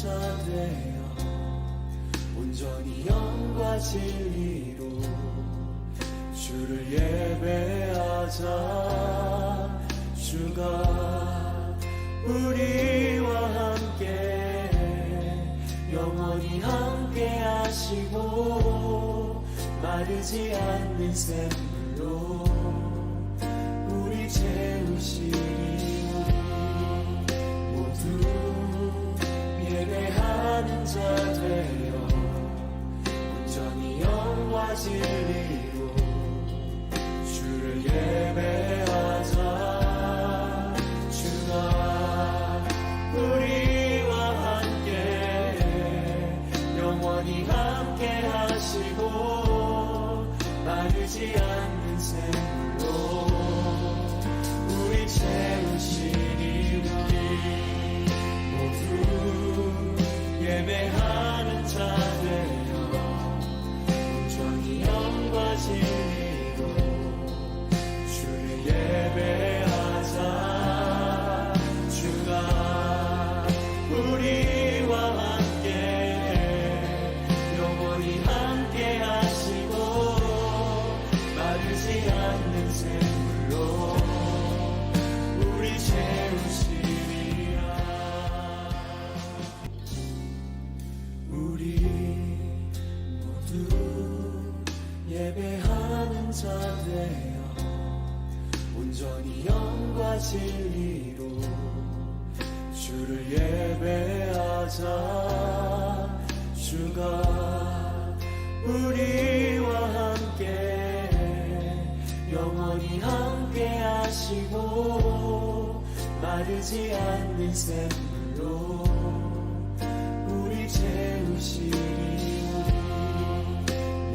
자 되어 온전히 영과 진리로 주를 예배하자. 주가 우리와 함께 영원히 함께 하시고 마르지 않는 샘물로 우리 채우시니 모두 예배하는 자 되어 온전히 영과 진리로 주를 예배하자. 주가 우리와 함께 영원히 함께 하시고 마르지 않는 샘물로 우리 채우시니 우리 모두 예배하는 자 되어 온전히 영과 진리로 주를 예배하자. 주가 우리와 함께 영원히 함께 하시고 마르지 않는 샘물로 우리 채우시리라. 우리 모두 예배하는 자 되어 온전히 영과 진리로 주를 예배하자. 주가 우리와 함께 영원히 함께 하시고 마르지 않는 샘물로 우리 채우시니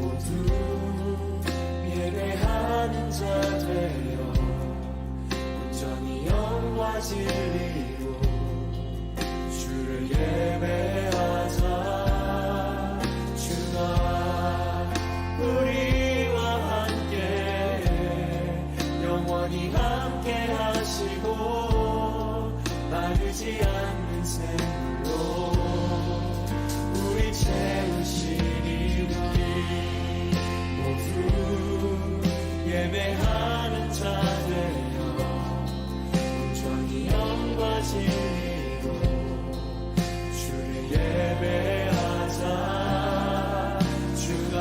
우리 모두 예배하는 자 되어 온전히 영과 진리로 주를 예배하자. 주가 우리와 함께 영원히 함께 하시고 마르지 않는 샘물로 우리 채우시니 우리 모두 예배하는 자 되어 온전히 영과 진리로 주를 예배하자. 주가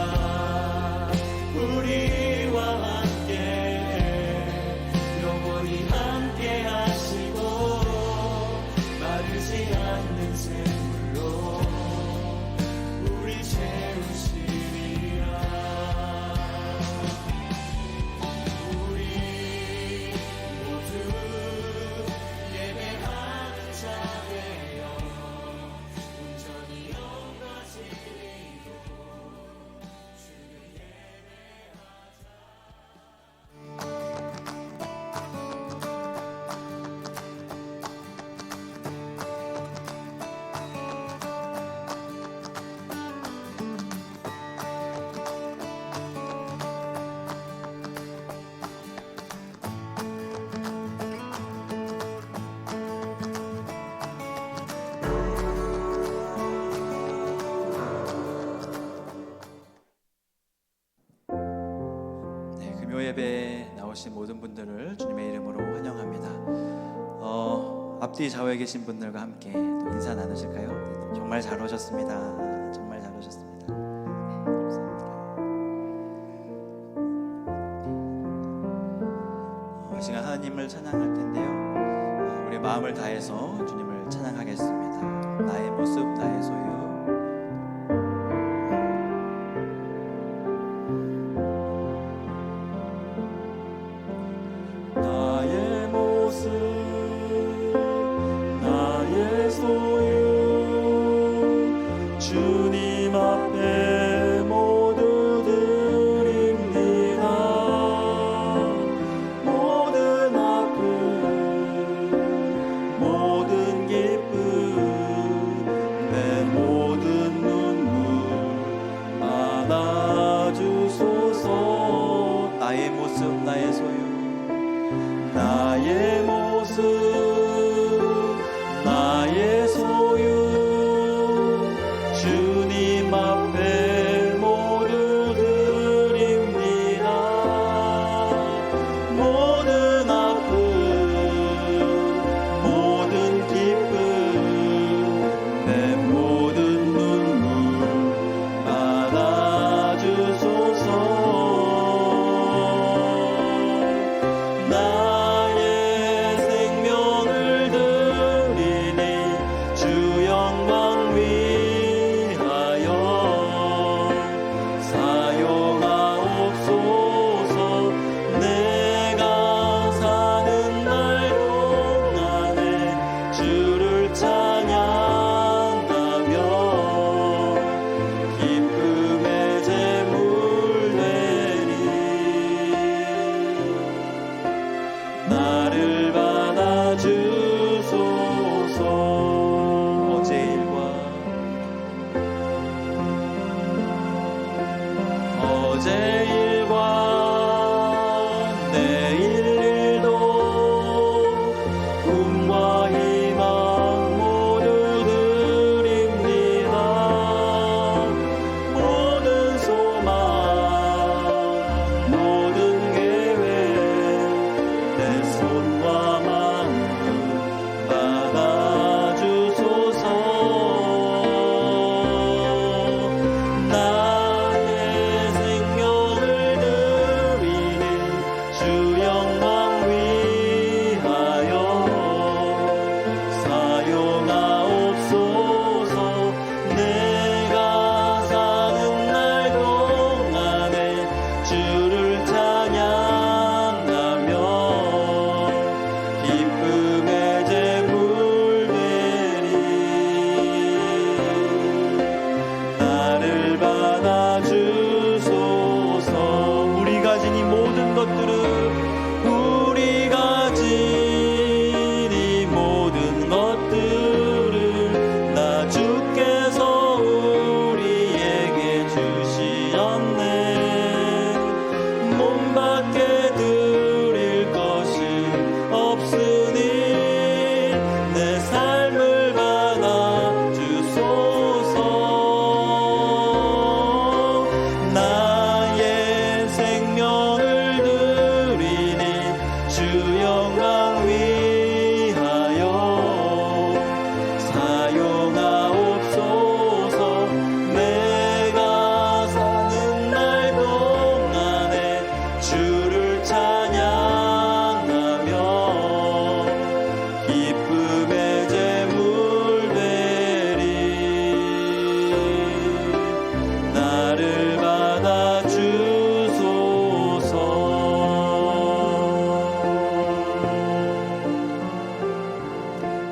우리와 함께 영원히 함께 하시고 마르지 않는 샘물로 우리 채우시리라. 우리 모두 예배하는 자 되어 온전히 영과 진리로 주를 금요 예배에 나오신 모든 분들을 주님의 이름으로 환영합니다. 앞뒤 좌우에 계신 분들과 함께 또 인사 나누실까요? 네, 정말 잘 오셨습니다. 정말 잘 오셨습니다. 이 시간 하나님을 찬양할 텐데요. 우리 마음을 다해서 주님을 찬양하겠습니다. 나의 모습, 나의 소유. 나의 소유 주님 앞에 모두 드립니다. 모든 아픔 모든 기쁨 내 모든 눈물 안아주소서. 나의 모습, 나의 소유. 나의 모습 나의 소유 어제 일과 내일 일도 꿈과 희망 모두 드립니다. 모든 소망 모든 계획 내 손과 마음 받아주소서. 나의 생명을 드리니 주 영광 위하여 사용하옵소서. 내가 사는 날 동안에 주를 찬양하며 기쁨의 제물 되리. 나를 받아주소서. 우리가 지닌 모든 것들은 우리가 지닌 모든 것들을 나 주께서 우리에게 주시었네. 몸 밖에 드릴 것이 없으니 내 삶을 받아주소서. 나의 생명을 드리니 주 영광 위하여 사용하옵소서. 내가 사는 날 동안에 주를 찬양하며 기쁨의 제물 되리. 나를 받아주소서.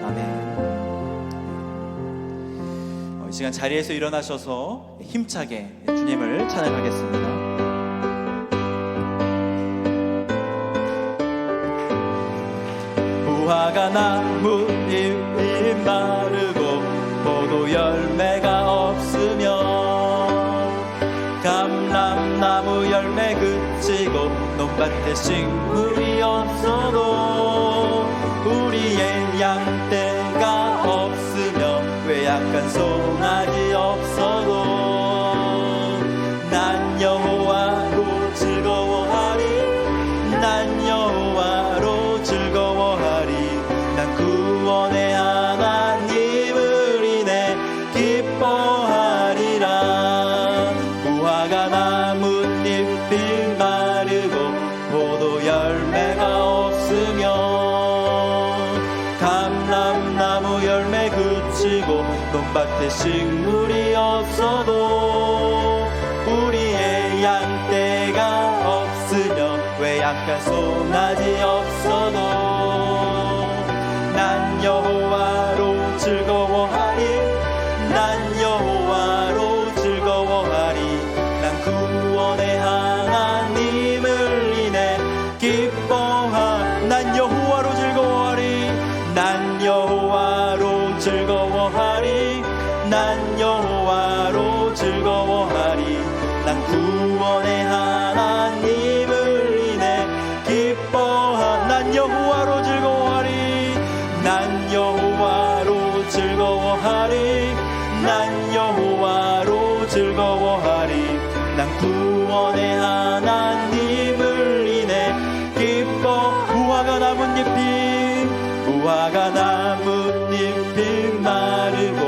아멘. 이 시간 자리에서 일어나셔서 힘차게 주님을 찬양하겠습니다. 무화과 나무 잎이 마르고 포도 열매가 없으며 감람나무 열매 그치고 논밭에 식물이 없어도 우리의 양떼가 없으며 외약한 송아지 없어도 난 여호와로 즐거워하리. 난 여호와로 즐거워하리. 난 구원의 하나님을 인해 기뻐하리라. 무화과 나뭇잎이 마르고 포도 열매가 없으며 감람나무 열매 그치고 논밭에 식물이 없어도 우리의 양떼가 없으며 외약한 송아지 없어도 난 여호와로 즐거워하리. 난 여호와로 즐거워하리. 난 구원의 하나님을 인해 난 여호와로 즐거워하리. 난 여호와로 즐거워하리. 난 여호와로 즐거워하리. 난 구원의 하나님을 인해 난 여호와로 즐거워하리. 난 여호와로 즐거워하리. 난 여호와로 즐거워하리. 난 구원의 하나님을 인해 무화과 나뭇잎이 마르고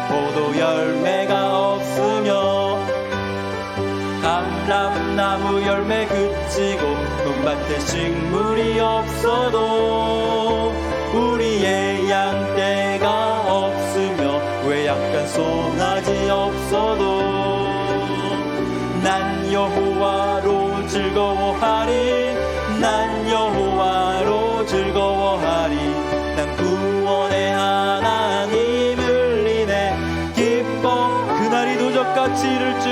포도 열매가 없으며 감람나무 열매 그치고 논밭에 식물이 없어도 우리의 양떼가 없으며 외약한 송아지 없어도 난 여호와로 즐거워하리. 난 여호와로 즐거워하리. 난 구원의 하나님을 인해 그날이 도적같이 이를 줄.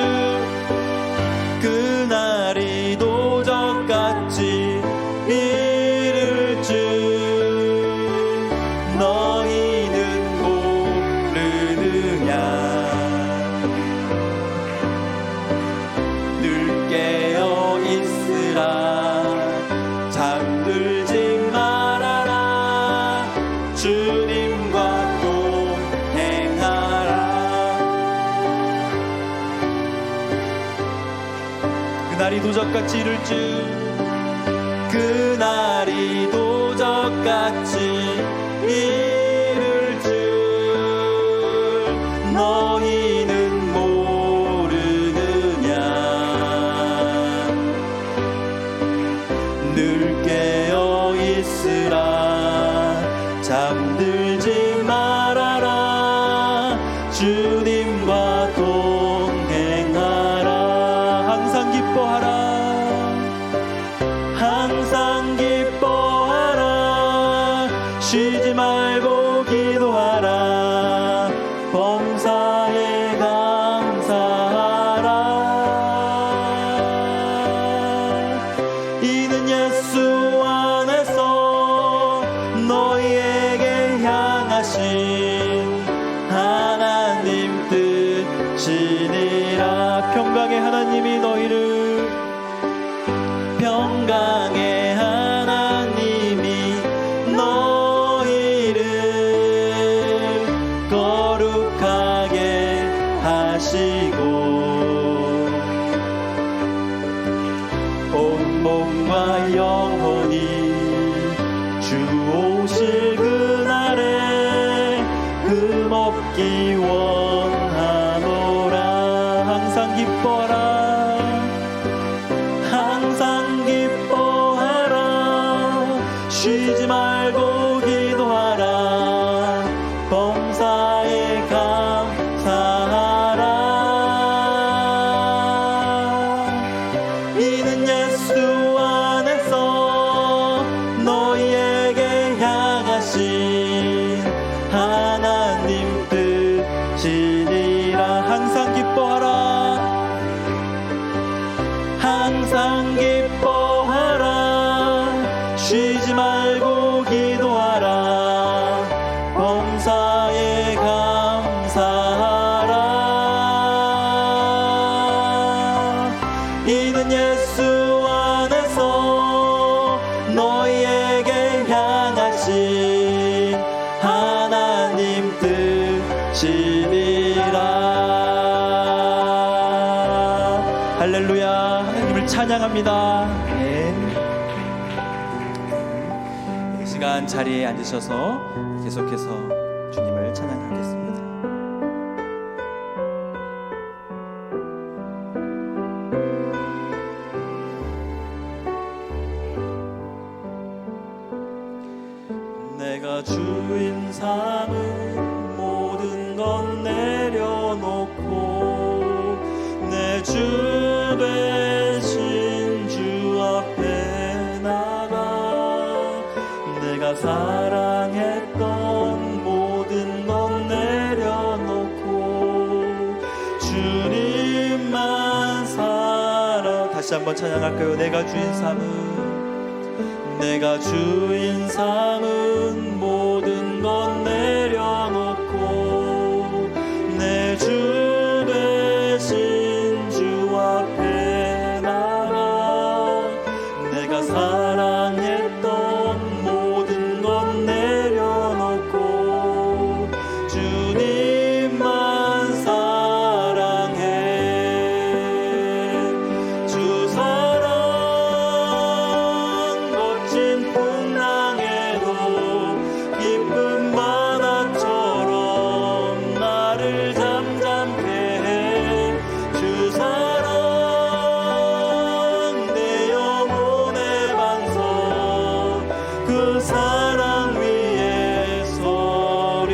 그날이 도적같이 이를 줄. 너희는 모르느냐. 늙게 그날이 도적같이 이를 줄 그날이 도적같이 이를 줄 너희는 모르느냐. 늘 깨어 있으라 잠들지 말아라 주님과 동행하라. 항상 기뻐하라 항상 기뻐하라 쉬지 말고 기도하라 범사에 감사하라. 이는 예수 안에서 너희에게 향하신 하나님 뜻이니라. 평강의 하나님이 너희를 평강의 하나님이 너희를 거룩하게 하시고 온 몸과 영혼이 주 오실 그날에 흠없기 원하노라. 항상 기뻐하라 항상 기뻐하라 쉬지 말고 기도하라 범사에 감사하라. 이는 예수 안에서 너희에게 향하신 하나님 뜻이니라. 항상 기뻐하라 항상 기뻐하라 쉬지 말고 기도하라 범사에 감사하라. 이는 예수 안에서 너희에게 향하신 하나님 뜻이니라. 할렐루야. 하나님을 찬양합니다. 이 시간 자리에 앉으셔서 계속해서 주님을 찬양하겠습니다. 내가 주인 삼은 모든 건 내려놓고 내 주 대신 주 앞에 나가 내가 사랑했던 모든 건 내려놓고 주님만 살아. 다시 한번 찬양할까요? 내가 주인 삼은 내가 주인 삼은 모든 건 내려놓고 내 주 대신 주 앞에 나가 내가 사랑했던 모든 건 내려놓고 주님만 사랑해. 주 사랑 거친 풍랑에도 기쁜 바다처럼 나를 잠잠케 해. 주 사랑 내 영혼의 반석 그 사랑 위에 서리.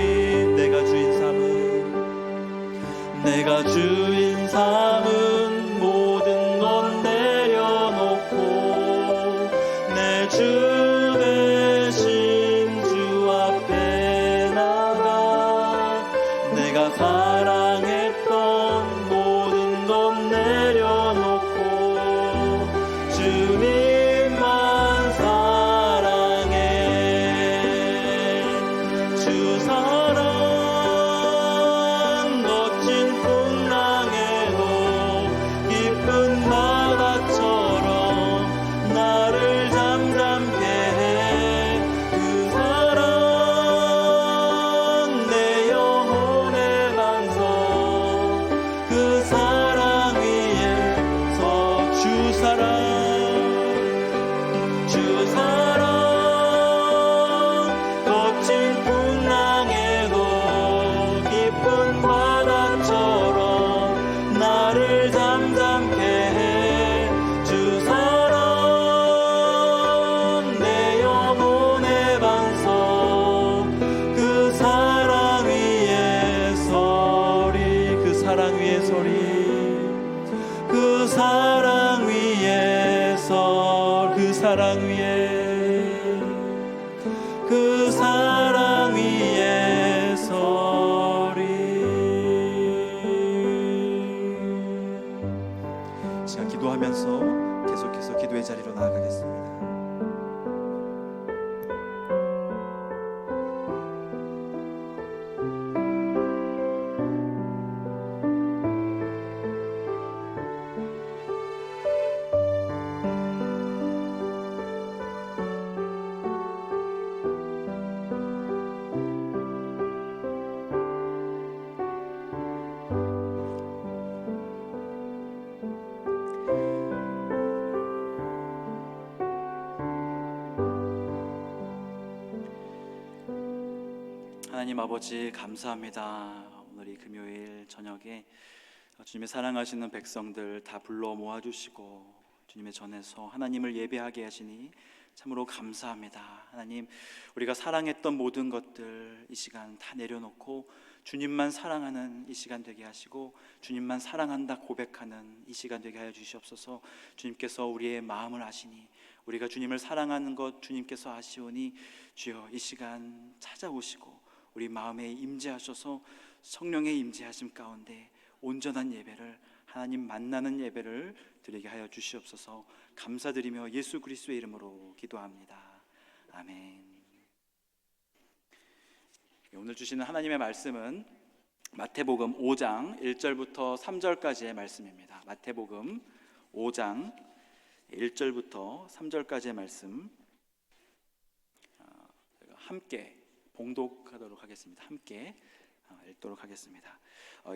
내가 주인 삼은 모든 건 내려놓고 내 주 대신 주 앞에 나가 내가 사랑했던 모든 건 내려놓고 주님만 사랑해. 주 사랑 거친 풍랑에도 기쁜 바다처럼 나를 잠잠케 주 사랑 거친 풍랑에도 깊은 바다처럼 나를 잠잠케 해. 주 사랑 내 영혼의 반석. 그 사랑 위에 서리. 그 사랑 위에 서리. 그 사랑 위에 그 사랑 위에 그 사랑 위에 서리. 제가 기도하면서 계속해서 기도의 자리로 나아가겠습니다. 하나님 아버지 감사합니다. 오늘 이 금요일 저녁에 주님의 사랑하시는 백성들 다 불러 모아주시고 주님의 전에서 하나님을 예배하게 하시니 참으로 감사합니다. 하나님, 우리가 사랑했던 모든 것들 이 시간 다 내려놓고 주님만 사랑하는 이 시간 되게 하시고 주님만 사랑한다 고백하는 이 시간 되게 하여 주시옵소서. 주님께서 우리의 마음을 아시니 우리가 주님을 사랑하는 것 주님께서 아시오니 주여 이 시간 찾아오시고 우리 마음에 임재하셔서 성령의 임재하심 가운데 온전한 예배를, 하나님 만나는 예배를 드리게 하여 주시옵소서. 감사드리며 예수 그리스도의 이름으로 기도합니다. 아멘. 오늘 주시는 하나님의 말씀은 마태복음 5장 1절부터 3절까지의 말씀입니다. 마태복음 5장 1절부터 3절까지의 말씀 함께 봉독하도록 하겠습니다. 함께 읽도록 하겠습니다.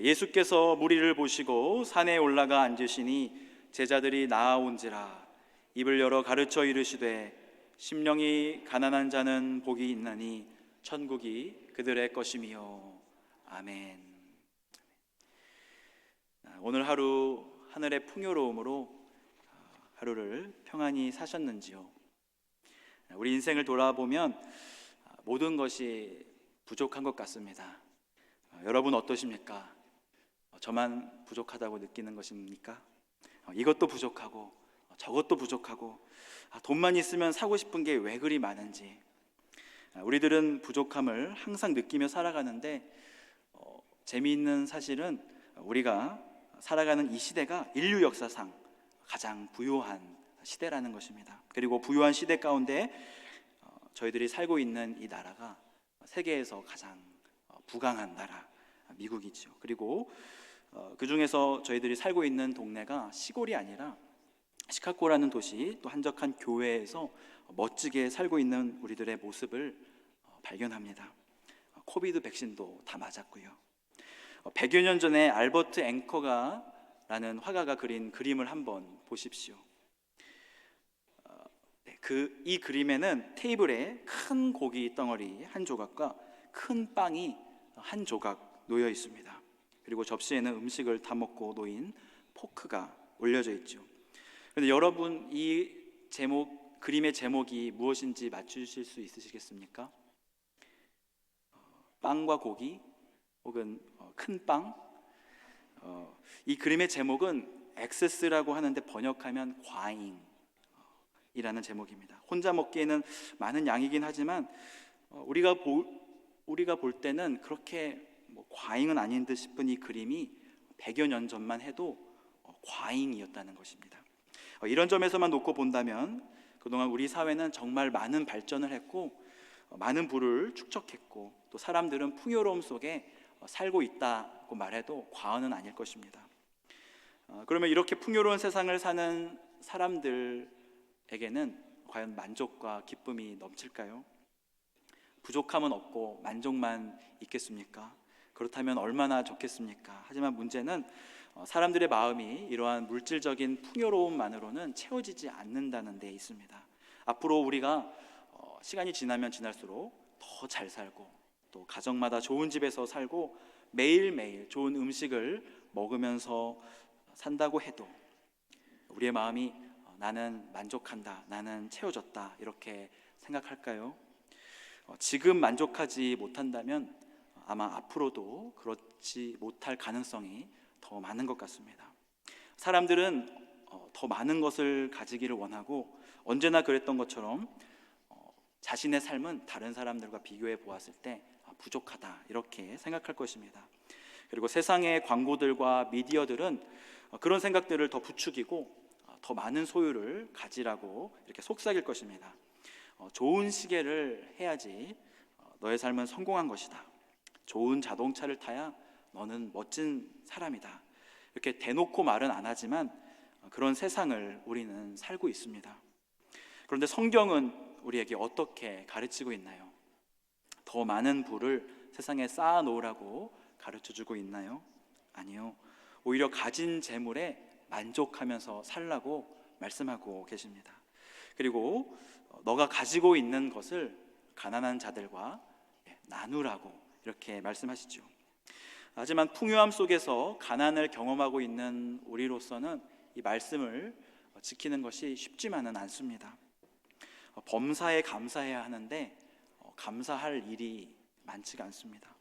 예수께서 무리를 보시고 산에 올라가 앉으시니 제자들이 나아온지라. 입을 열어 가르쳐 이르시되 심령이 가난한 자는 복이 있나니 천국이 그들의 것이미요. 아멘. 오늘 하루 하늘의 풍요로움으로 하루를 평안히 사셨는지요? 우리 인생을 돌아보면 모든 것이 부족한 것 같습니다. 여러분 어떠십니까? 저만 부족하다고 느끼는 것입니까? 이것도 부족하고 저것도 부족하고 돈만 있으면 사고 싶은 게 왜 그리 많은지. 우리들은 부족함을 항상 느끼며 살아가는데 재미있는 사실은 우리가 살아가는 이 시대가 인류 역사상 가장 부유한 시대라는 것입니다. 그리고 부유한 시대 가운데 저희들이 살고 있는 이 나라가 세계에서 가장 부강한 나라 미국이죠. 그리고 그 중에서 저희들이 살고 있는 동네가 시골이 아니라 시카고라는 도시, 또 한적한 교회에서 멋지게 살고 있는 우리들의 모습을 발견합니다. 코비드 백신도 다 맞았고요. 100여 년 전에 알버트 앵커가라는 화가가 그린 그림을 한번 보십시오. 이 그림에는 테이블에 큰 고기 덩어리 한 조각과 큰 빵이 한 조각 놓여 있습니다. 그리고 접시에는 음식을 다 먹고 놓인 포크가 올려져 있죠. 그런데 여러분, 이 그림의 제목이 무엇인지 맞추실 수 있으시겠습니까? 빵과 고기 혹은 큰 빵. 이 그림의 제목은 엑세스라고 하는데 번역하면 과잉 이라는 제목입니다. 혼자 먹기에는 많은 양이긴 하지만 우리가 볼 때는 그렇게 과잉은 아닌 듯 싶은 이 그림이 100여 년 전만 해도 과잉이었다는 것입니다. 이런 점에서만 놓고 본다면 그동안 우리 사회는 정말 많은 발전을 했고 많은 부를 축적했고 또 사람들은 풍요로움 속에 살고 있다고 말해도 과언은 아닐 것입니다. 그러면 이렇게 풍요로운 세상을 사는 사람들에게는 과연 만족과 기쁨이 넘칠까요? 부족함은 없고 만족만 있겠습니까? 그렇다면 얼마나 좋겠습니까? 하지만 문제는 사람들의 마음이 이러한 물질적인 풍요로움만으로는 채워지지 않는다는 데 있습니다. 앞으로 우리가 시간이 지나면 지날수록 더 잘 살고 또 가정마다 좋은 집에서 살고 매일매일 좋은 음식을 먹으면서 산다고 해도 우리의 마음이 나는 만족한다, 나는 채워졌다 이렇게 생각할까요? 지금 만족하지 못한다면 아마 앞으로도 그렇지 못할 가능성이 더 많은 것 같습니다. 사람들은 더 많은 것을 가지기를 원하고 언제나 그랬던 것처럼 자신의 삶은 다른 사람들과 비교해 보았을 때 부족하다 이렇게 생각할 것입니다. 그리고 세상의 광고들과 미디어들은 그런 생각들을 더 부추기고 더 많은 소유를 가지라고 이렇게 속삭일 것입니다. 좋은 시계를 해야지 너의 삶은 성공한 것이다. 좋은 자동차를 타야 너는 멋진 사람이다. 이렇게 대놓고 말은 안 하지만 그런 세상을 우리는 살고 있습니다. 그런데 성경은 우리에게 어떻게 가르치고 있나요? 더 많은 부를 세상에 쌓아 놓으라고 가르쳐주고 있나요? 아니요. 오히려 가진 재물에 만족하면서 살라고 말씀하고 계십니다. 그리고 너가 가지고 있는 것을 가난한 자들과 나누라고 이렇게 말씀하시죠. 하지만 풍요함 속에서 가난을 경험하고 있는 우리로서는 이 말씀을 지키는 것이 쉽지만은 않습니다. 범사에 감사해야 하는데 감사할 일이 많지가 않습니다.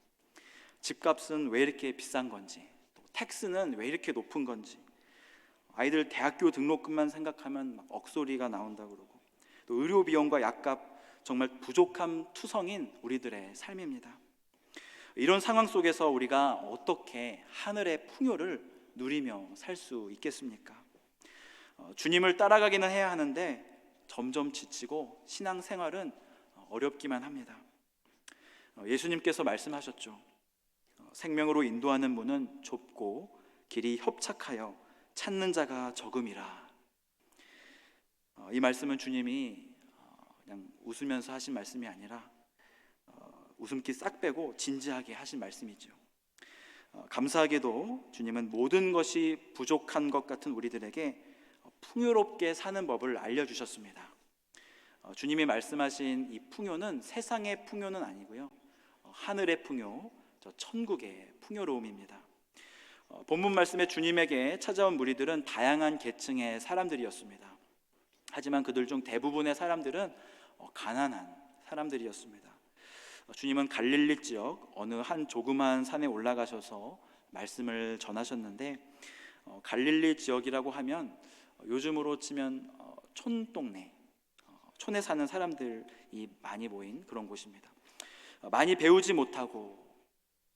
집값은 왜 이렇게 비싼 건지, 또 텍스는 왜 이렇게 높은 건지, 아이들 대학교 등록금만 생각하면 막 억소리가 나온다고 그러고, 또 의료 비용과 약값 정말 부족함 투성인 우리들의 삶입니다. 이런 상황 속에서 우리가 어떻게 하늘의 풍요를 누리며 살 수 있겠습니까? 주님을 따라가기는 해야 하는데 점점 지치고 신앙생활은 어렵기만 합니다. 예수님께서 말씀하셨죠. 생명으로 인도하는 문은 좁고 길이 협착하여 찾는 자가 적음이라. 이 말씀은 주님이 그냥 웃으면서 하신 말씀이 아니라 웃음기 싹 빼고 진지하게 하신 말씀이죠. 감사하게도 주님은 모든 것이 부족한 것 같은 우리들에게 풍요롭게 사는 법을 알려주셨습니다. 주님이 말씀하신 이 풍요는 세상의 풍요는 아니고요, 하늘의 풍요, 저 천국의 풍요로움입니다. 본문 말씀에 주님에게 찾아온 무리들은 다양한 계층의 사람들이었습니다. 하지만 그들 중 대부분의 사람들은 가난한 사람들이었습니다. 주님은 갈릴리 지역 어느 한 조그만 산에 올라가셔서 말씀을 전하셨는데, 갈릴리 지역이라고 하면 요즘으로 치면 촌동네, 촌에 사는 사람들이 많이 모인 그런 곳입니다. 많이 배우지 못하고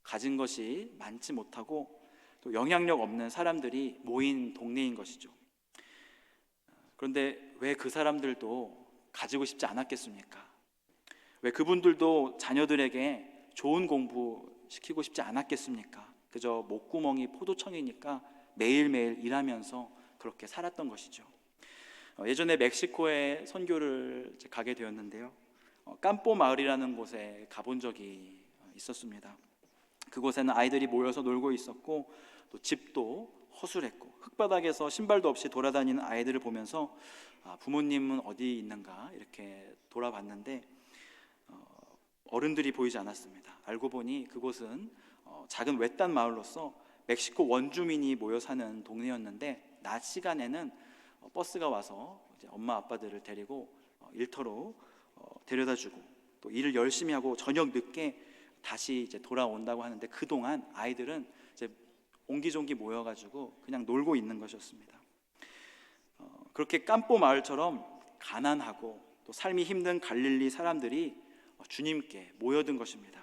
가진 것이 많지 못하고 또 영향력 없는 사람들이 모인 동네인 것이죠. 그런데 왜 그 사람들도 가지고 싶지 않았겠습니까? 왜 그분들도 자녀들에게 좋은 공부 시키고 싶지 않았겠습니까? 그저 목구멍이 포도청이니까 매일매일 일하면서 그렇게 살았던 것이죠. 예전에 멕시코에 선교를 가게 되었는데요, 깜뽀 마을이라는 곳에 가본 적이 있었습니다. 그곳에는 아이들이 모여서 놀고 있었고 또 집도 허술했고 흙바닥에서 신발도 없이 돌아다니는 아이들을 보면서 부모님은 어디 있는가 이렇게 돌아봤는데 어른들이 보이지 않았습니다. 알고 보니 그곳은 작은 외딴 마을로서 멕시코 원주민이 모여 사는 동네였는데, 낮 시간에는 버스가 와서 이제 엄마 아빠들을 데리고 일터로 데려다주고 또 일을 열심히 하고 저녁 늦게 다시 이제 돌아온다고 하는데, 그동안 아이들은 이제 옹기종기 모여가지고 그냥 놀고 있는 것이었습니다. 그렇게 깜뽀 마을처럼 가난하고 또 삶이 힘든 갈릴리 사람들이 주님께 모여든 것입니다.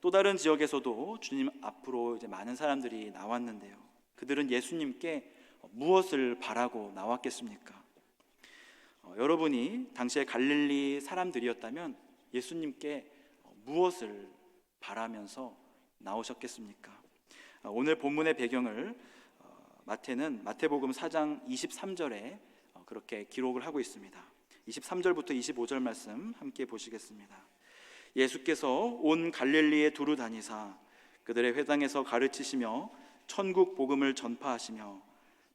또 다른 지역에서도 주님 앞으로 이제 많은 사람들이 나왔는데요, 그들은 예수님께 무엇을 바라고 나왔겠습니까? 여러분이 당시에 갈릴리 사람들이었다면 예수님께 무엇을 바라면서 나오셨겠습니까? 오늘 본문의 배경을 마태는 마태복음 4장 23절에 그렇게 기록을 하고 있습니다. 23절부터 25절 말씀 함께 보시겠습니다. 예수께서 온 갈릴리에 두루 다니사 그들의 회당에서 가르치시며 천국 복음을 전파하시며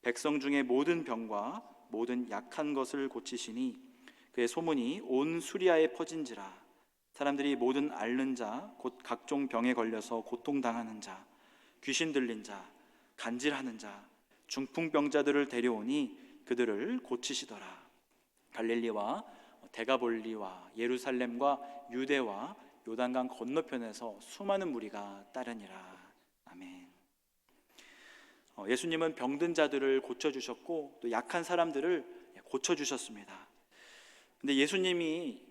백성 중에 모든 병과 모든 약한 것을 고치시니 그의 소문이 온 수리아에 퍼진지라. 사람들이 모든 앓는 자 곧 각종 병에 걸려서 고통당하는 자, 귀신 들린 자, 간질하는 자, 중풍병자들을 데려오니 그들을 고치시더라. 갈릴리와 데가볼리와 예루살렘과 유대와 요단강 건너편에서 수많은 무리가 따르니라. 아멘. 예수님은 병든 자들을 고쳐주셨고 또 약한 사람들을 고쳐주셨습니다. 근데 예수님이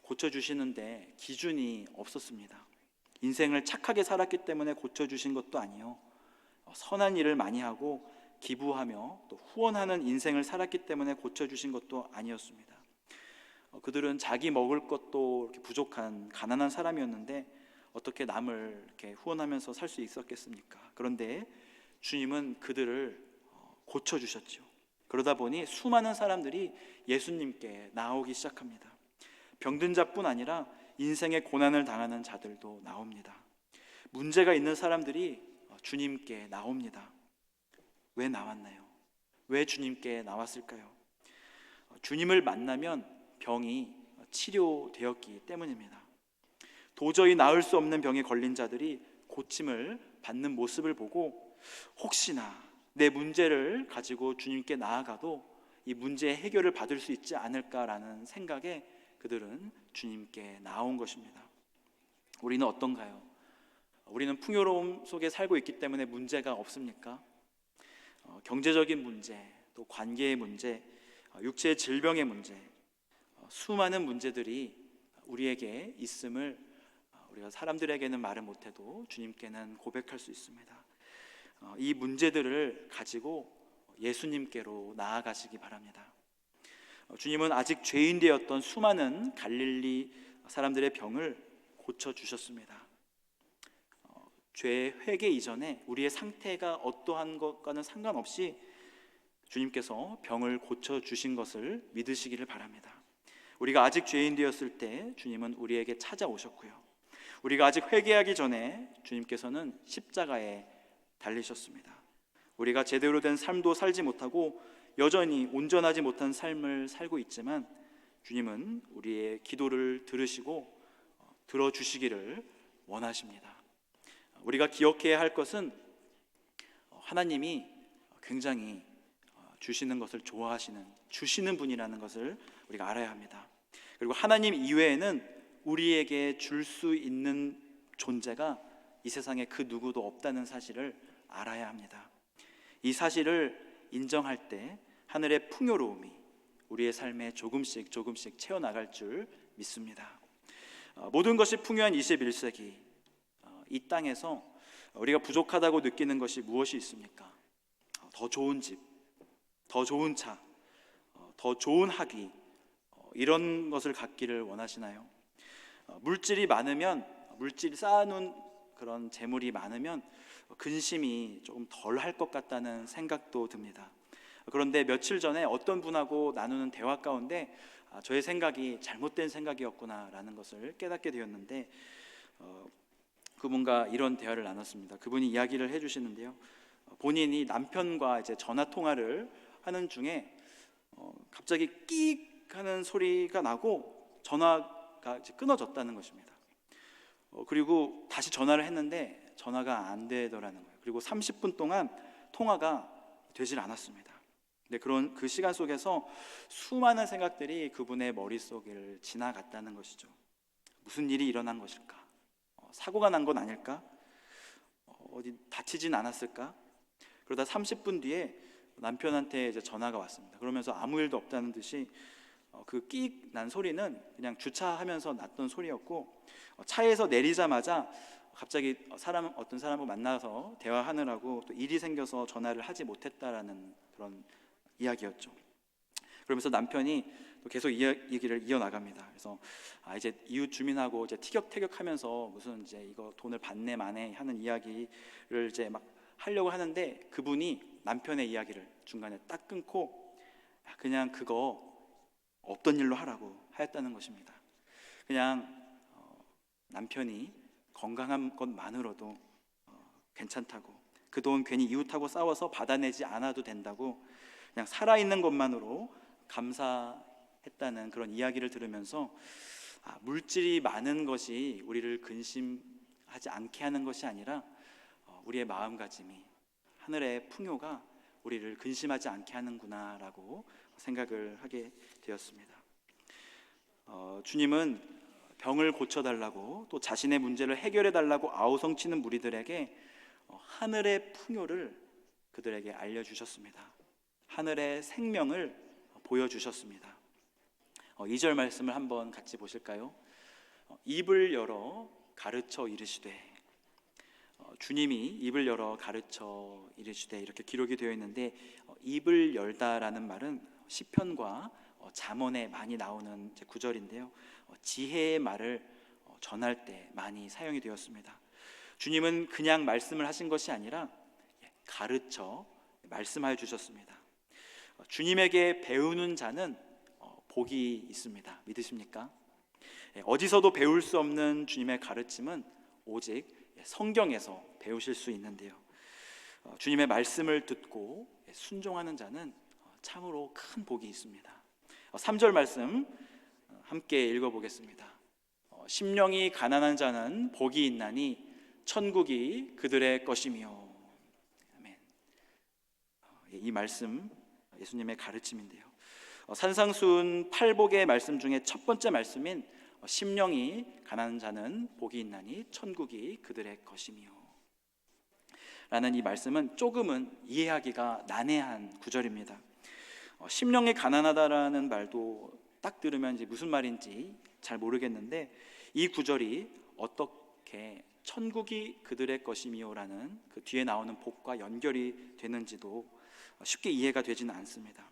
고쳐주시는데 기준이 없었습니다. 인생을 착하게 살았기 때문에 고쳐주신 것도 아니요, 선한 일을 많이 하고 기부하며 또 후원하는 인생을 살았기 때문에 고쳐주신 것도 아니었습니다. 그들은 자기 먹을 것도 이렇게 부족한 가난한 사람이었는데 어떻게 남을 이렇게 후원하면서 살 수 있었겠습니까? 그런데 주님은 그들을 고쳐주셨죠. 그러다 보니 수많은 사람들이 예수님께 나오기 시작합니다. 병든 자뿐 아니라 인생의 고난을 당하는 자들도 나옵니다. 문제가 있는 사람들이 주님께 나옵니다. 왜 나왔나요? 왜 주님께 나왔을까요? 주님을 만나면 병이 치료되었기 때문입니다. 도저히 나을 수 없는 병에 걸린 자들이 고침을 받는 모습을 보고 혹시나 내 문제를 가지고 주님께 나아가도 이 문제의 해결을 받을 수 있지 않을까라는 생각에 그들은 주님께 나온 것입니다. 우리는 어떤가요? 우리는 풍요로움 속에 살고 있기 때문에 문제가 없습니까? 경제적인 문제, 또 관계의 문제, 육체의 질병의 문제, 수많은 문제들이 우리에게 있음을 우리가 사람들에게는 말을 못해도 주님께는 고백할 수 있습니다. 이 문제들을 가지고 예수님께로 나아가시기 바랍니다. 주님은 아직 죄인 되었던 수많은 갈릴리 사람들의 병을 고쳐주셨습니다. 죄 회개 이전에 우리의 상태가 어떠한 것과는 상관없이 주님께서 병을 고쳐주신 것을 믿으시기를 바랍니다. 우리가 아직 죄인 되었을 때 주님은 우리에게 찾아오셨고요, 우리가 아직 회개하기 전에 주님께서는 십자가에 달리셨습니다. 우리가 제대로 된 삶도 살지 못하고 여전히 온전하지 못한 삶을 살고 있지만 주님은 우리의 기도를 들으시고 들어주시기를 원하십니다. 우리가 기억해야 할 것은 하나님이 굉장히 주시는 것을 좋아하시는, 주시는 분이라는 것을 우리가 알아야 합니다. 그리고 하나님 이외에는 우리에게 줄 수 있는 존재가 이 세상에 그 누구도 없다는 사실을 알아야 합니다. 이 사실을 인정할 때 하늘의 풍요로움이 우리의 삶에 조금씩 채워나갈 줄 믿습니다. 모든 것이 풍요한 21세기, 이 땅에서 우리가 부족하다고 느끼는 것이 무엇이 있습니까? 더 좋은 집, 더 좋은 차, 더 좋은 학위, 이런 것을 갖기를 원하시나요? 물질이 많으면, 물질이 쌓아놓은 그런 재물이 많으면 근심이 조금 덜 할 것 같다는 생각도 듭니다. 그런데 며칠 전에 어떤 분하고 나누는 대화 가운데 저의 생각이 잘못된 생각이었구나 라는 것을 깨닫게 되었는데, 그분과 이런 대화를 나눴습니다. 그분이 이야기를 해주시는데요, 본인이 남편과 이제 전화 통화를 하는 중에 갑자기 끽 하는 소리가 나고 전화가 이제 끊어졌다는 것입니다. 그리고 다시 전화를 했는데 전화가 안 되더라는 거예요. 그리고 30분 동안 통화가 되질 않았습니다. 근데 그런 그 시간 속에서 수많은 생각들이 그분의 머릿속을 지나갔다는 것이죠. 무슨 일이 일어난 것일까? 사고가 난 건 아닐까? 어디 다치진 않았을까? 그러다 30분 뒤에 남편한테 이제 전화가 왔습니다. 그러면서 아무 일도 없다는 듯이 그 끽 난 소리는 그냥 주차하면서 났던 소리였고, 차에서 내리자마자 갑자기 어떤 사람을 만나서 대화하느라고 또 일이 생겨서 전화를 하지 못했다라는 그런 이야기였죠. 그러면서 남편이 또 계속 얘기를 이어나갑니다. 그래서 이제 이웃 주민하고 이제 티격태격하면서 무슨 이제 이거 돈을 받네 마네 하는 이야기를 이제 막 하려고 하는데, 그분이 남편의 이야기를 중간에 딱 끊고 그냥 그거 없던 일로 하라고 하였다는 것입니다. 그냥 남편이 건강한 것만으로도 괜찮다고, 그 돈 괜히 이웃하고 싸워서 받아내지 않아도 된다고 그냥 살아있는 것만으로 감사했다는 그런 이야기를 들으면서 물질이 많은 것이 우리를 근심하지 않게 하는 것이 아니라 우리의 마음가짐이, 하늘의 풍요가 우리를 근심하지 않게 하는구나라고 생각을 하게 되었습니다. 주님은 병을 고쳐달라고 또 자신의 문제를 해결해달라고 아우성치는 무리들에게 하늘의 풍요를 그들에게 알려주셨습니다. 하늘의 생명을 보여주셨습니다. 2절 말씀을 한번 같이 보실까요? 입을 열어 가르쳐 이르시되, 주님이 입을 열어 가르쳐 이르시되 이렇게 기록이 되어 있는데, 입을 열다라는 말은 시편과 잠언에 많이 나오는 구절인데요, 지혜의 말을 전할 때 많이 사용이 되었습니다. 주님은 그냥 말씀을 하신 것이 아니라 가르쳐 말씀하여 주셨습니다. 주님에게 배우는 자는 복이 있습니다. 믿으십니까? 어디서도 배울 수 없는 주님의 가르침은 오직 성경에서 배우실 수 있는데요, 주님의 말씀을 듣고 순종하는 자는 참으로 큰 복이 있습니다. 3절 말씀 함께 읽어보겠습니다. 심령이 가난한 자는 복이 있나니 천국이 그들의 것이며. 아멘. 이 말씀 예수님의 가르침인데요, 산상수훈 8복의 말씀 중에 첫 번째 말씀인 심령이 가난한 자는 복이 있나니 천국이 그들의 것이며 라는 이 말씀은 조금은 이해하기가 난해한 구절입니다. 심령이 가난하다라는 말도 딱 들으면 이제 무슨 말인지 잘 모르겠는데, 이 구절이 어떻게 천국이 그들의 것이며라는 그 뒤에 나오는 복과 연결이 되는지도 쉽게 이해가 되지는 않습니다.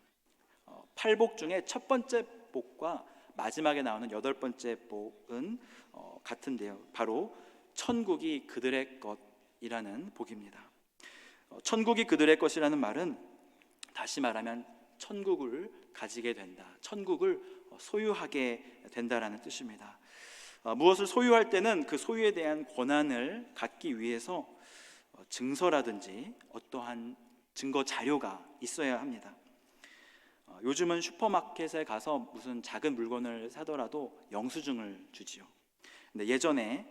8복 중에 첫 번째 복과 마지막에 나오는 8번째 복은 같은데요, 바로 천국이 그들의 것이라는 복입니다. 천국이 그들의 것이라는 말은 다시 말하면 천국을 가지게 된다, 천국을 소유하게 된다라는 뜻입니다. 무엇을 소유할 때는 그 소유에 대한 권한을 갖기 위해서 증서라든지 어떠한 증거 자료가 있어야 합니다. 요즘은 슈퍼마켓에 가서 무슨 작은 물건을 사더라도 영수증을 주지요. 근데 예전에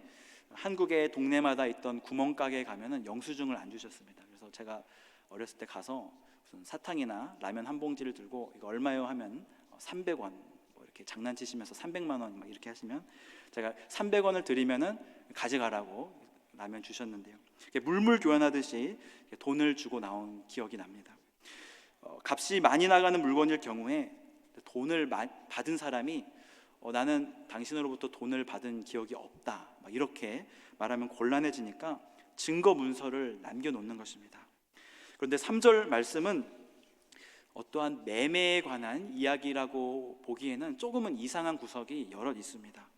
한국의 동네마다 있던 구멍가게에 가면은 영수증을 안 주셨습니다. 그래서 제가 어렸을 때 가서 무슨 사탕이나 라면 한 봉지를 들고 이거 얼마요 하면 300원, 뭐 이렇게 장난치시면서 300만 원 막 이렇게 하시면 제가 300원을 드리면은 가져가라고 라면 주셨는데요, 물물 교환하듯이 돈을 주고 나온 기억이 납니다. 값이 많이 나가는 물건일 경우에 돈을 받은 사람이 나는 당신으로부터 돈을 받은 기억이 없다, 이렇게 말하면 곤란해지니까 증거 문서를 남겨놓는 것입니다. 그런데 3절 말씀은 어떠한 매매에 관한 이야기라고 보기에는 조금은 이상한 구석이 여럿 있습니다.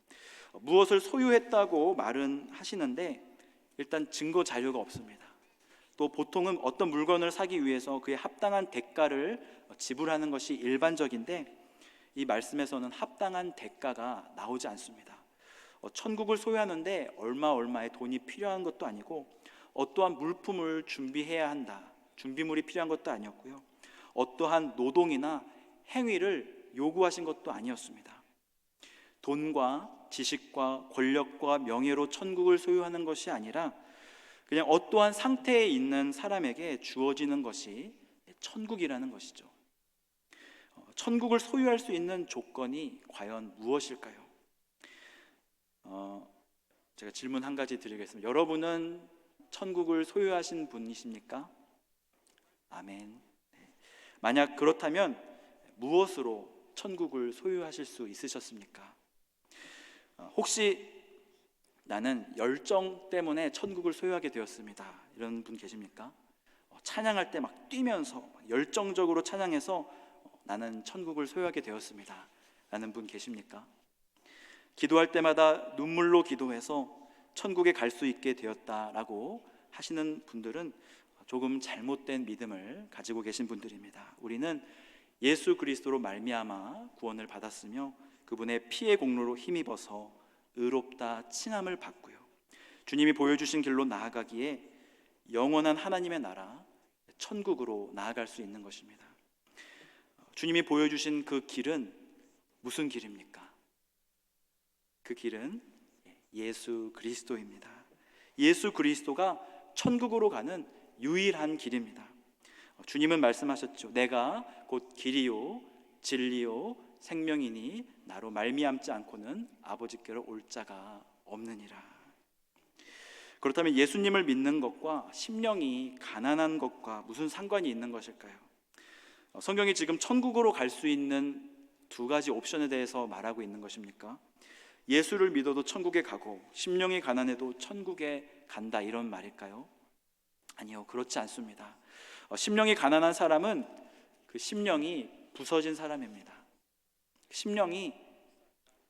무엇을 소유했다고 말은 하시는데 일단 증거 자료가 없습니다. 또 보통은 어떤 물건을 사기 위해서 그에 합당한 대가를 지불하는 것이 일반적인데, 이 말씀에서는 합당한 대가가 나오지 않습니다. 천국을 소유하는데 얼마의 돈이 필요한 것도 아니고, 어떠한 물품을 준비해야 한다, 준비물이 필요한 것도 아니었고요, 어떠한 노동이나 행위를 요구하신 것도 아니었습니다. 돈과 지식과 권력과 명예로 천국을 소유하는 것이 아니라 그냥 어떠한 상태에 있는 사람에게 주어지는 것이 천국이라는 것이죠. 천국을 소유할 수 있는 조건이 과연 무엇일까요? 제가 질문 한 가지 드리겠습니다. 여러분은 천국을 소유하신 분이십니까? 아멘. 만약 그렇다면 무엇으로 천국을 소유하실 수 있으셨습니까? 혹시 나는 열정 때문에 천국을 소유하게 되었습니다, 이런 분 계십니까? 찬양할 때 막 뛰면서 열정적으로 찬양해서 나는 천국을 소유하게 되었습니다 라는 분 계십니까? 기도할 때마다 눈물로 기도해서 천국에 갈 수 있게 되었다라고 하시는 분들은 조금 잘못된 믿음을 가지고 계신 분들입니다. 우리는 예수 그리스도로 말미암아 구원을 받았으며 그분의 피의 공로로 힘입어서 의롭다 칭함을 받고요, 주님이 보여주신 길로 나아가기에 영원한 하나님의 나라 천국으로 나아갈 수 있는 것입니다. 주님이 보여주신 그 길은 무슨 길입니까? 그 길은 예수 그리스도입니다. 예수 그리스도가 천국으로 가는 유일한 길입니다. 주님은 말씀하셨죠. 내가 곧 길이요 진리요 생명이니 나로 말미암지 않고는 아버지께로 올 자가 없느니라. 그렇다면 예수님을 믿는 것과 심령이 가난한 것과 무슨 상관이 있는 것일까요? 성경이 지금 천국으로 갈 수 있는 두 가지 옵션에 대해서 말하고 있는 것입니까? 예수를 믿어도 천국에 가고 심령이 가난해도 천국에 간다, 이런 말일까요? 아니요, 그렇지 않습니다. 심령이 가난한 사람은 그 심령이 부서진 사람입니다. 심령이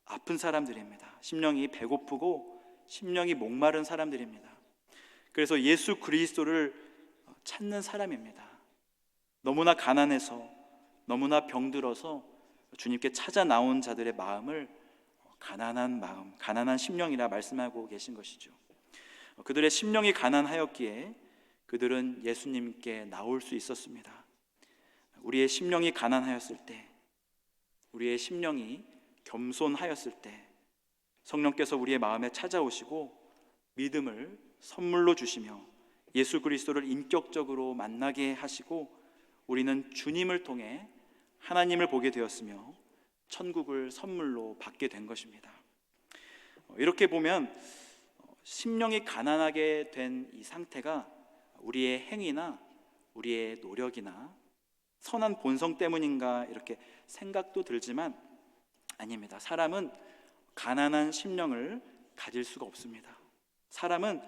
아픈 사람들입니다. 심령이 배고프고 심령이 목마른 사람들입니다. 그래서 예수 그리스도를 찾는 사람입니다. 너무나 가난해서 너무나 병들어서 주님께 찾아 나온 자들의 마음을 가난한 마음, 가난한 심령이라 말씀하고 계신 것이죠. 그들의 심령이 가난하였기에 그들은 예수님께 나올 수 있었습니다. 우리의 심령이 가난하였을 때, 우리의 심령이 겸손하였을 때 성령께서 우리의 마음에 찾아오시고 믿음을 선물로 주시며 예수 그리스도를 인격적으로 만나게 하시고 우리는 주님을 통해 하나님을 보게 되었으며 천국을 선물로 받게 된 것입니다. 이렇게 보면 심령이 가난하게 된 이 상태가 우리의 행위나 우리의 노력이나 선한 본성 때문인가 이렇게 생각도 들지만 아닙니다. 사람은 가난한 심령을 가질 수가 없습니다. 사람은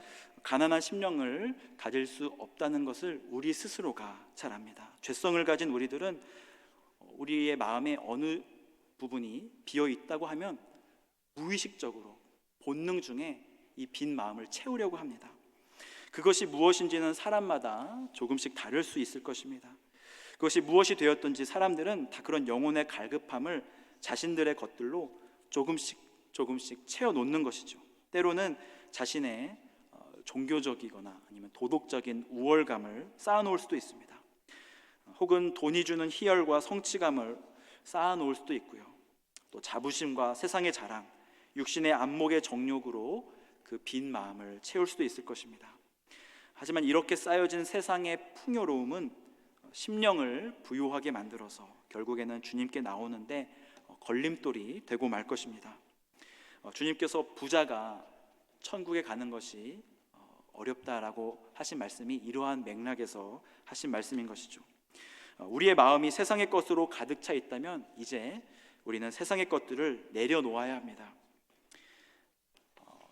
가난한 심령을 가질 수 없다는 것을 우리 스스로가 잘 압니다. 죄성을 가진 우리들은 우리의 마음의 어느 부분이 비어 있다고 하면 무의식적으로 본능 중에 이 빈 마음을 채우려고 합니다. 그것이 무엇인지는 사람마다 조금씩 다를 수 있을 것입니다. 그것이 무엇이 되었든지 사람들은 다 그런 영혼의 갈급함을 자신들의 것들로 조금씩 채워놓는 것이죠. 때로는 자신의 종교적이거나 아니면 도덕적인 우월감을 쌓아놓을 수도 있습니다. 혹은 돈이 주는 희열과 성취감을 쌓아놓을 수도 있고요. 또 자부심과 세상의 자랑, 육신의 안목의 정욕으로 그 빈 마음을 채울 수도 있을 것입니다. 하지만 이렇게 쌓여진 세상의 풍요로움은 심령을 부유하게 만들어서 결국에는 주님께 나오는데 걸림돌이 되고 말 것입니다. 주님께서 부자가 천국에 가는 것이 어렵다라고 하신 말씀이 이러한 맥락에서 하신 말씀인 것이죠. 우리의 마음이 세상의 것으로 가득 차 있다면 이제 우리는 세상의 것들을 내려놓아야 합니다.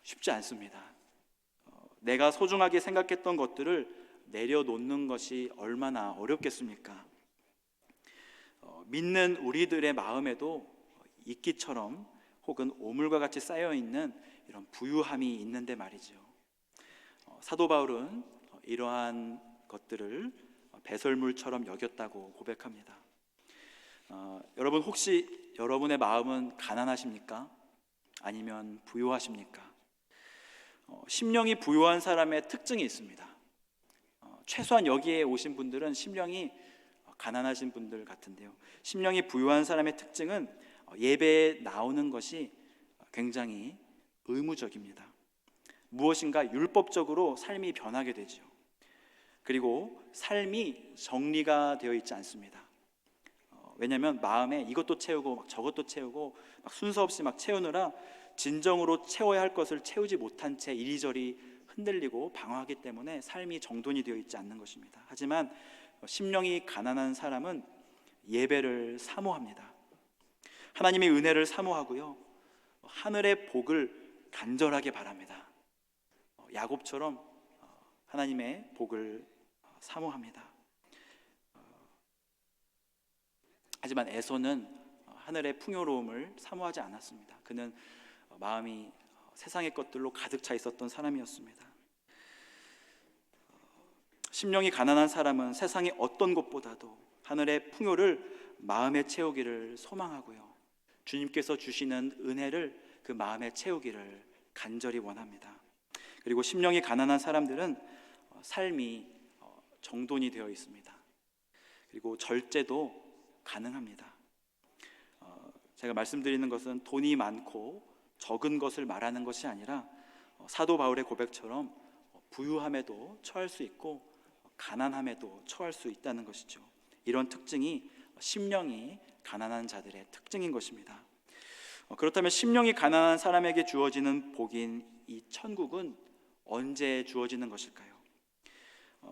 쉽지 않습니다. 내가 소중하게 생각했던 것들을 내려놓는 것이 얼마나 어렵겠습니까? 믿는 우리들의 마음에도 이끼처럼 혹은 오물과 같이 쌓여있는 이런 부유함이 있는데 말이죠. 사도 바울은 이러한 것들을 배설물처럼 여겼다고 고백합니다. 여러분, 혹시 여러분의 마음은 가난하십니까? 아니면 부유하십니까? 심령이 부유한 사람의 특징이 있습니다. 최소한 여기에 오신 분들은 심령이 가난하신 분들 같은데요. 심령이 부유한 사람의 특징은 예배에 나오는 것이 굉장히 의무적입니다. 무엇인가 율법적으로 삶이 변하게 되죠. 그리고 삶이 정리가 되어 있지 않습니다. 왜냐하면 마음에 이것도 채우고 막 저것도 채우고 막 순서 없이 막 채우느라 진정으로 채워야 할 것을 채우지 못한 채 이리저리 흔들리고 방황하기 때문에 삶이 정돈이 되어 있지 않는 것입니다. 하지만 심령이 가난한 사람은 예배를 사모합니다. 하나님의 은혜를 사모하고요, 하늘의 복을 간절하게 바랍니다. 야곱처럼 하나님의 복을 사모합니다. 하지만 에서는 하늘의 풍요로움을 사모하지 않았습니다. 그는 마음이 세상의 것들로 가득 차 있었던 사람이었습니다. 심령이 가난한 사람은 세상의 어떤 것보다도 하늘의 풍요를 마음에 채우기를 소망하고요, 주님께서 주시는 은혜를 그 마음에 채우기를 간절히 원합니다. 그리고 심령이 가난한 사람들은 삶이 정돈이 되어 있습니다. 그리고 절제도 가능합니다. 제가 말씀드리는 것은 돈이 많고 적은 것을 말하는 것이 아니라 사도 바울의 고백처럼 부유함에도 처할 수 있고 가난함에도 처할 수 있다는 것이죠. 이런 특징이 심령이 가난한 자들의 특징인 것입니다. 그렇다면 심령이 가난한 사람에게 주어지는 복인 이 천국은 언제 주어지는 것일까요?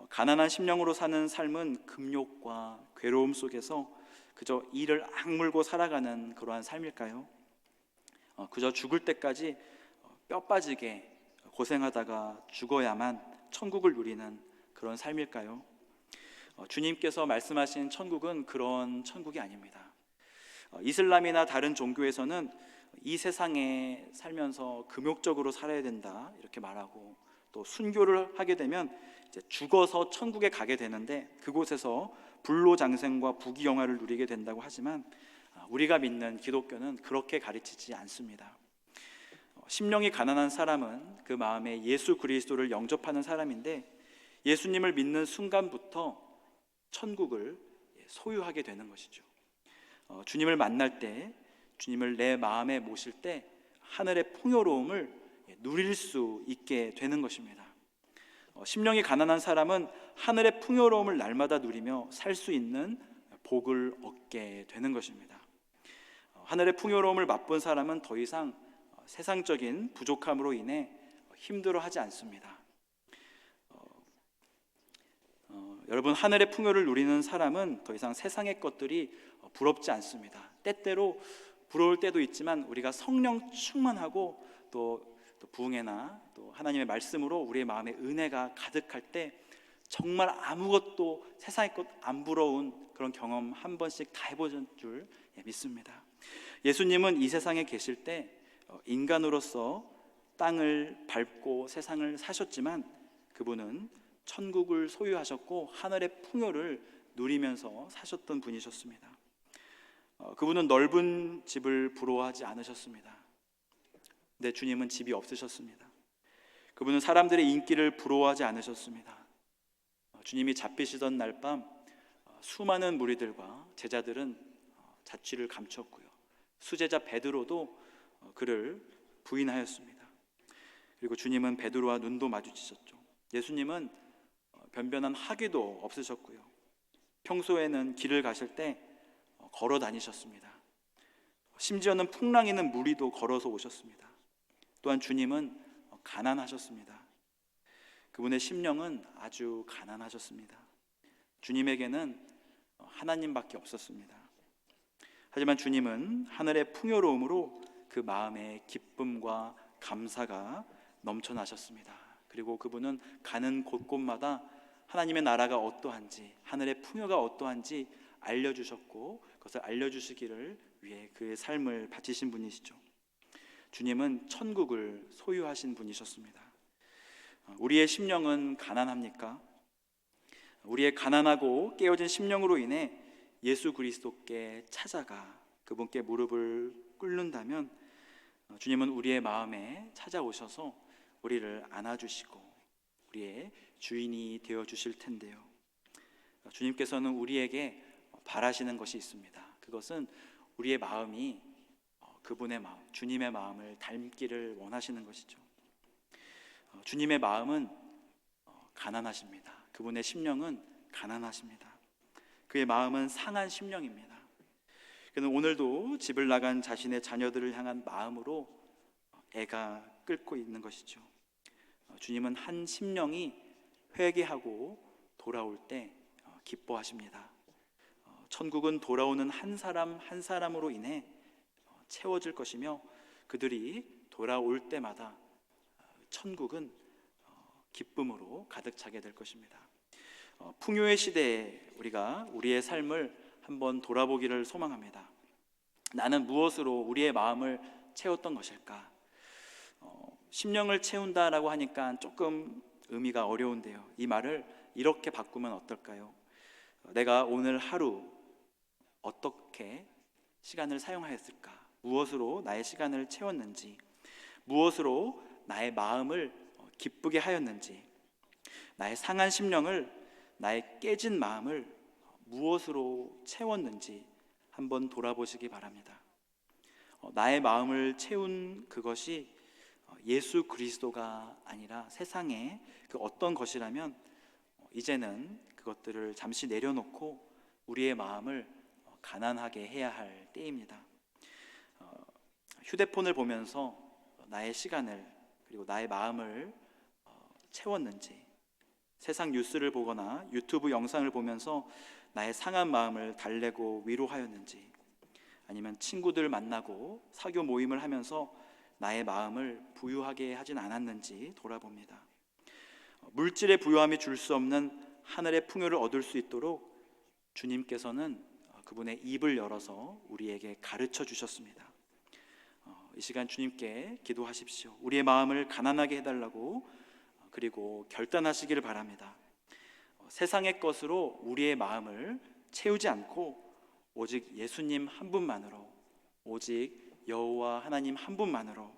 가난한 심령으로 사는 삶은 금욕과 괴로움 속에서 그저 이를 악물고 살아가는 그러한 삶일까요? 그저 죽을 때까지 뼈 빠지게 고생하다가 죽어야만 천국을 누리는 그런 삶일까요? 주님께서 말씀하신 천국은 그런 천국이 아닙니다. 이슬람이나 다른 종교에서는 이 세상에 살면서 금욕적으로 살아야 된다 이렇게 말하고, 또 순교를 하게 되면 이제 죽어서 천국에 가게 되는데 그곳에서 불로장생과 부귀영화를 누리게 된다고 하지만 우리가 믿는 기독교는 그렇게 가르치지 않습니다. 심령이 가난한 사람은 그 마음에 예수 그리스도를 영접하는 사람인데, 예수님을 믿는 순간부터 천국을 소유하게 되는 것이죠. 주님을 만날 때, 주님을 내 마음에 모실 때 하늘의 풍요로움을 누릴 수 있게 되는 것입니다. 심령이 가난한 사람은 하늘의 풍요로움을 날마다 누리며 살 수 있는 복을 얻게 되는 것입니다. 하늘의 풍요로움을 맛본 사람은 더 이상 세상적인 부족함으로 인해 힘들어하지 않습니다. 여러분, 하늘의 풍요를 누리는 사람은 더 이상 세상의 것들이 부럽지 않습니다. 때때로 부러울 때도 있지만 우리가 성령 충만하고 또 부흥회나 또 하나님의 말씀으로 우리의 마음에 은혜가 가득할 때 정말 아무것도 세상의 것 안 부러운 그런 경험 한 번씩 다 해보는 줄 믿습니다. 예수님은 이 세상에 계실 때 인간으로서 땅을 밟고 세상을 사셨지만 그분은 천국을 소유하셨고 하늘의 풍요를 누리면서 사셨던 분이셨습니다. 그분은 넓은 집을 부러워하지 않으셨습니다. 근데 주님은 집이 없으셨습니다. 그분은 사람들의 인기를 부러워하지 않으셨습니다. 주님이 잡히시던 날 밤 수많은 무리들과 제자들은 자취를 감췄고요, 수제자 베드로도 그를 부인하였습니다. 그리고 주님은 베드로와 눈도 마주치셨죠. 예수님은 변변한 학위도 없으셨고요, 평소에는 길을 가실 때 걸어 다니셨습니다. 심지어는 풍랑이는 무리도 걸어서 오셨습니다. 또한 주님은 가난하셨습니다. 그분의 심령은 아주 가난하셨습니다. 주님에게는 하나님밖에 없었습니다. 하지만 주님은 하늘의 풍요로움으로 그 마음에 기쁨과 감사가 넘쳐나셨습니다. 그리고 그분은 가는 곳곳마다 하나님의 나라가 어떠한지, 하늘의 풍요가 어떠한지 알려주셨고 그것을 알려주시기를 위해 그의 삶을 바치신 분이시죠. 주님은 천국을 소유하신 분이셨습니다. 우리의 심령은 가난합니까? 우리의 가난하고 깨어진 심령으로 인해 예수 그리스도께 찾아가 그분께 무릎을 꿇는다면 주님은 우리의 마음에 찾아오셔서 우리를 안아주시고 우리의 주인이 되어주실 텐데요, 주님께서는 우리에게 바라시는 것이 있습니다. 그것은 우리의 마음이 그분의 마음, 주님의 마음을 닮기를 원하시는 것이죠. 주님의 마음은 가난하십니다. 그분의 심령은 가난하십니다. 그의 마음은 상한 심령입니다. 그는 오늘도 집을 나간 자신의 자녀들을 향한 마음으로 애가 끓고 있는 것이죠. 주님은 한 심령이 회개하고 돌아올 때 기뻐하십니다. 천국은 돌아오는 한 사람 한 사람으로 인해 채워질 것이며 그들이 돌아올 때마다 천국은 기쁨으로 가득 차게 될 것입니다. 풍요의 시대에 우리가 우리의 삶을 한번 돌아보기를 소망합니다. 나는 무엇으로 우리의 마음을 채웠던 것일까? 심령을 채운다라고 하니까 조금 의미가 어려운데요, 이 말을 이렇게 바꾸면 어떨까요? 내가 오늘 하루 어떻게 시간을 사용하였을까? 무엇으로 나의 시간을 채웠는지, 무엇으로 나의 마음을 기쁘게 하였는지, 나의 상한 심령을, 나의 깨진 마음을 무엇으로 채웠는지 한번 돌아보시기 바랍니다. 나의 마음을 채운 그것이 예수 그리스도가 아니라 세상의 그 어떤 것이라면 이제는 그것들을 잠시 내려놓고 우리의 마음을 가난하게 해야 할 때입니다. 휴대폰을 보면서 나의 시간을 그리고 나의 마음을 채웠는지, 세상 뉴스를 보거나 유튜브 영상을 보면서 나의 상한 마음을 달래고 위로하였는지, 아니면 친구들 만나고 사교 모임을 하면서 나의 마음을 부유하게 하진 않았는지 돌아봅니다. 물질의 부유함이 줄 수 없는 하늘의 풍요를 얻을 수 있도록 주님께서는 그분의 입을 열어서 우리에게 가르쳐 주셨습니다. 이 시간 주님께 기도하십시오. 우리의 마음을 가난하게 해달라고, 그리고 결단하시기를 바랍니다. 세상의 것으로 우리의 마음을 채우지 않고 오직 예수님 한 분만으로, 오직 여호와 하나님 한 분만으로,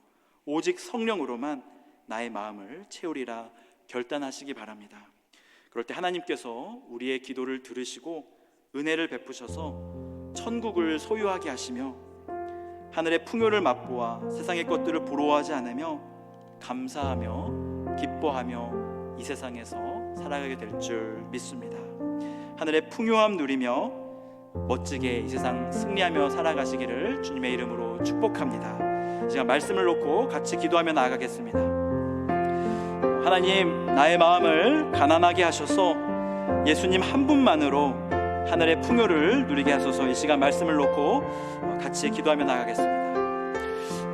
오직 성령으로만 나의 마음을 채우리라 결단하시기 바랍니다. 그럴 때 하나님께서 우리의 기도를 들으시고 은혜를 베푸셔서 천국을 소유하게 하시며 하늘의 풍요를 맛보아 세상의 것들을 부러워하지 않으며 감사하며 기뻐하며 이 세상에서 살아가게 될 줄 믿습니다. 하늘의 풍요함 누리며 멋지게 이 세상 승리하며 살아가시기를 주님의 이름으로 축복합니다. 제가 말씀을 놓고 같이 기도하며 나아가겠습니다. 하나님, 나의 마음을 가난하게 하셔서 예수님 한 분만으로 하늘의 풍요를 누리게 하소서. 이 시간 말씀을 놓고 같이 기도하며 나가겠습니다.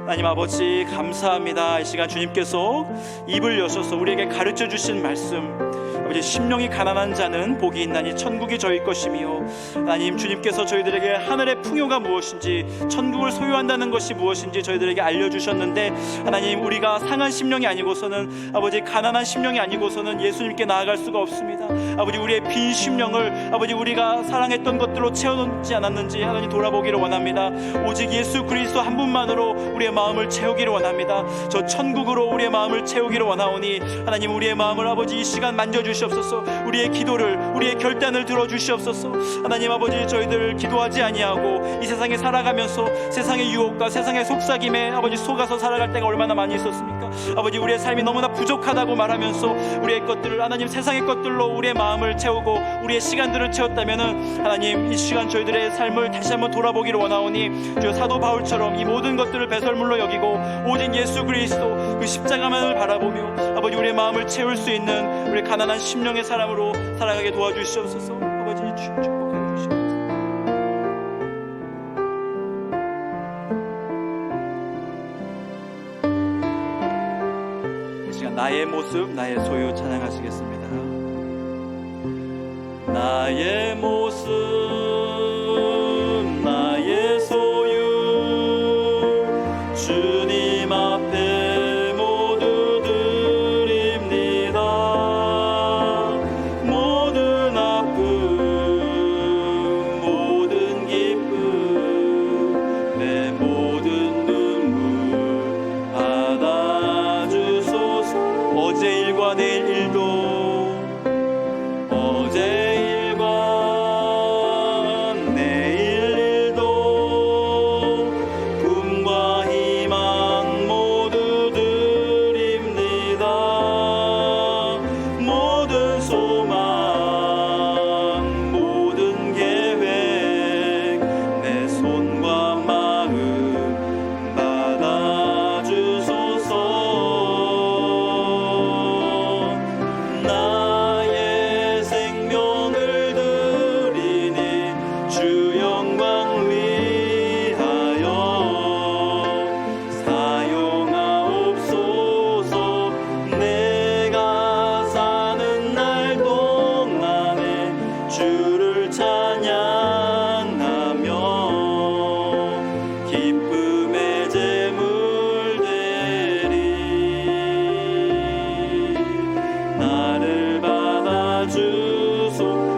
하나님 아버지 감사합니다. 이 시간 주님께서 입을 여셔서 우리에게 가르쳐 주신 말씀, 아버지 심령이 가난한 자는 복이 있나니 천국이 저희 것이며, 하나님 주님께서 저희들에게 하늘의 풍요가 무엇인지, 천국을 소유한다는 것이 무엇인지 저희들에게 알려주셨는데, 하나님 우리가 상한 심령이 아니고서는, 아버지 가난한 심령이 아니고서는 예수님께 나아갈 수가 없습니다. 아버지 우리의 빈 심령을 아버지 우리가 사랑했던 것들로 채워놓지 않았는지 하나님 돌아보기를 원합니다. 오직 예수 그리스도 한 분만으로 우리의 마음을 채우기를 원합니다. 저 천국으로 우리의 마음을 채우기를 원하오니 하나님 우리의 마음을 아버지 이 시간 만져주시옵소서. 우리의 기도를, 우리의 결단을 들어주시옵소서. 하나님 아버지 저희들 기도하지 아니하고 이 세상에 살아가면서 세상의 유혹과 세상의 속삭임에 아버지 속아서 살아갈 때가 얼마나 많이 있었습니까? 아버지 우리의 삶이 너무나 부족하다고 말하면서 우리의 것들을, 하나님 세상의 것들로 우리의 마음을 채우고 우리의 시간들을 채웠다면은 하나님 이 시간 저희들의 삶을 다시 한번 돌아보기를 원하오니 주 사도 바울처럼 이 모든 것들을 배설물로 여기고 오직 예수 그리스도 그 십자가만을 바라보며 아버지 우리의 마음을 채울 수 있는 우리 가난한 심령의 사람으로 살아가게 도와주시옵소서. 아버지 축복하여 주시옵소서. 이 시간 나의 모습, 나의 소유 찬양하시겠습니다. 나의 모습, 나의 소유, 주님 앞에 모두 드립니다. 모든 아픔, 모든 기쁨, 내 모든 눈물 받아주소서. 어제 일과 내일 일도, 어제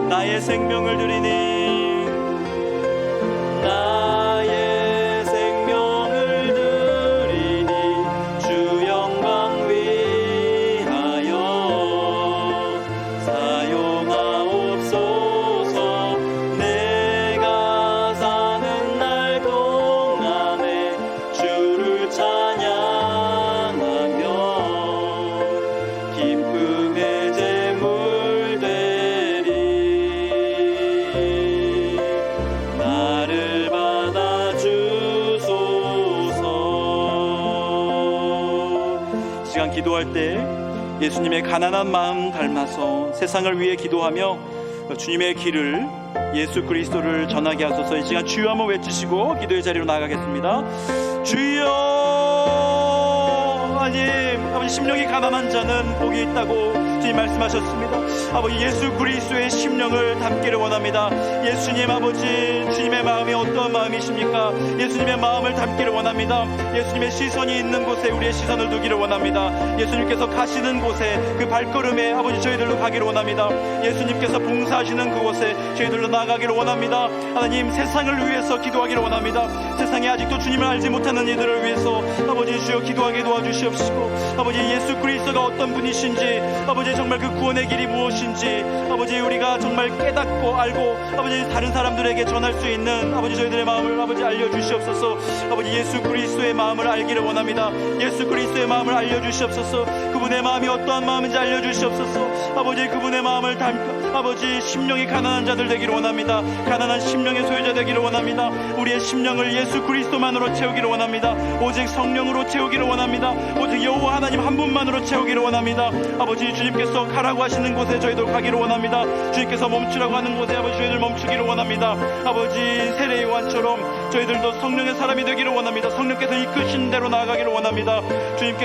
나의 생명을 드리니, 나의 생명을 드리니 주 영광 위하여 시간 기도할 때 예수님의 가난한 마음 닮아서 세상을 위해 기도하며 주님의 길을, 예수 그리스도를 전하게 하소서. 이 시간 주여 한번 외치시고 기도의 자리로 나가겠습니다. 주여. 하나님, 아버지, 심령이 가난한 자는 복이 있다고 주님 말씀하셨습니다. 아버지, 예수 그리스도의 심령을 담기를 원합니다. 예수님, 아버지, 주님의 마음이 어떠한 마음이십니까? 예수님의 마음을 담기를 원합니다. 예수님의 시선이 있는 곳에 우리의 시선을 두기를 원합니다. 예수님께서 가시는 곳에 그 발걸음에 아버지 저희들로 가기를 원합니다. 예수님께서 봉사하시는 그곳에 저희들로 나아가기를 원합니다. 하나님, 세상을 위해서 기도하기를 원합니다. 세상에 아직도 주님을 알지 못하는 이들을 위해서 아버지 주여 기도하게 도와주시옵시고, 아버지 예수 그리스도가 어떤 분이신지, 아버지 정말 그 구원의 길이 무엇인지 아버지 우리가 정말 깨닫고 알고 아버지 다른 사람들에게 전할 수 있는 아버지 저희들의 마음을 아버지 알려주시옵소서. 아버지 예수 그리스도의 마음을 알기를 원합니다. 예수 그리스도의 마음을 알려주시옵소서. 그분의 마음이 어떠한 마음인지 알려주시옵소서. 아버지 그분의 마음을 담고 아버지 심령이 가난한 자들 되기를 원합니다. 가난한 심령의 소유자 되기를 원합니다. 우리의 심령을 예수 그리스도만으로 채우기를 원합니다. 오직 성령으로 채우기를 원합니다. 오직 여호와 하나님 한 분만으로 채우기를 원합니다. 아버지 주님께서 가라고 하시는 곳에 저희들 가기를 원합니다. 주님께서 멈추라고 하는 곳에 아버지 저희들 멈추기를 원합니다. 아버지 세례 요한처럼 저희들도 성령의 사람이 되기를 원합니다. 성령께서 이끄신 대로 나아가기를 원합니다. 주님께